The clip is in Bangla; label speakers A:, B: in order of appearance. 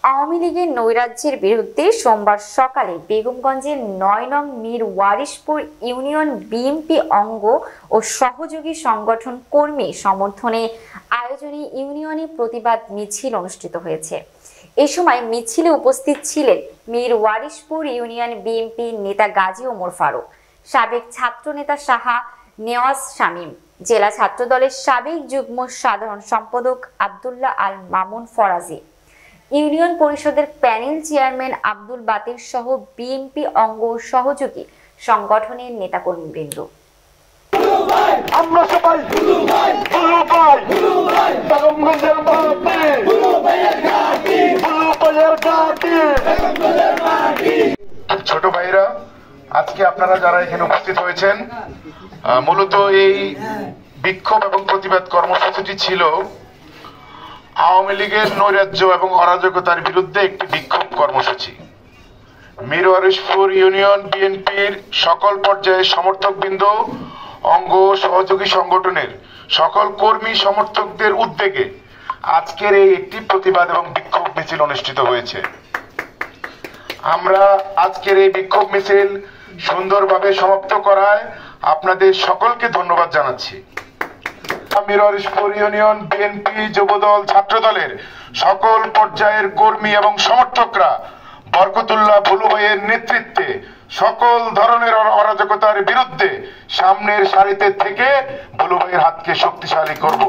A: আওয়ামী লীগের নৈরাজ্যের বিরুদ্ধে সোমবার সকালে বেগমগঞ্জের ৯ নং মীর ওয়ারিশপুর ইউনিয়ন বিএনপি অঙ্গ ও সহযোগী সংগঠন কর্মী সমর্থনে আয়োজনে ইউনিয়নে প্রতিবাদ মিছিল অনুষ্ঠিত হয়েছে। এ সময় মিছিলে উপস্থিত ছিলেন মীর ওয়ারিশপুর ইউনিয়ন বিএনপি নেতা গাজী ওমর ফারুক, সাবেক ছাত্রনেতা সাহা নেওয়াজ শামীম, জেলা ছাত্রদলের সাবেক যুগ্ম সাধারণ সম্পাদক আব্দুল্লাহ আল মামুন ফরাজি, ইউনিয়ন পরিষদের প্যানেল চেয়ারম্যান আব্দুল বাতিল সহ বিএনপি অঙ্গ সহযোগী সংগঠনের নেতাকর্মীবৃন্দ।
B: আমরা সবাই ছোট ভাইরা, আজকে আপনারা যারা এখানে উপস্থিত হয়েছেন, মূলত এই বিক্ষোভ এবং প্রতিবাদ কর্মসূচিটি ছিল আওয়ামী লীগের নৈরাজ্য এবং অরাজকতার বিরুদ্ধে একটি বিক্ষোভ কর্মসূচি। মীর ওয়ারিশপুর ইউনিয়ন বিএনপির সকল পর্যায়ের সমর্থকবৃন্দ, অঙ্গ সহযোগী সংগঠনের সকল কর্মী সমর্থকদের উদ্যোগে আজকের এই একটি প্রতিবাদ এবং বিক্ষোভ মিছিল অনুষ্ঠিত হয়েছে। আমরা আজকের এই বিক্ষোভ মিছিল সুন্দরভাবে সমাপ্ত করায় আপনাদের সকলকে ধন্যবাদ জানাচ্ছি। মীর ওয়ারিশপুর ইউনিয়ন বিএনপি, যুবদল, ছাত্রদলের সকল পর্যায়ের কর্মী এবং সমর্থকরা বরকতুল্লাহ ভুলু ভাইয়ের নেতৃত্বে সকল ধরনের অরাজকতার বিরুদ্ধে সামনের সারিতে থেকে ভুলু ভাইয়ের হাতকে শক্তিশালী করব।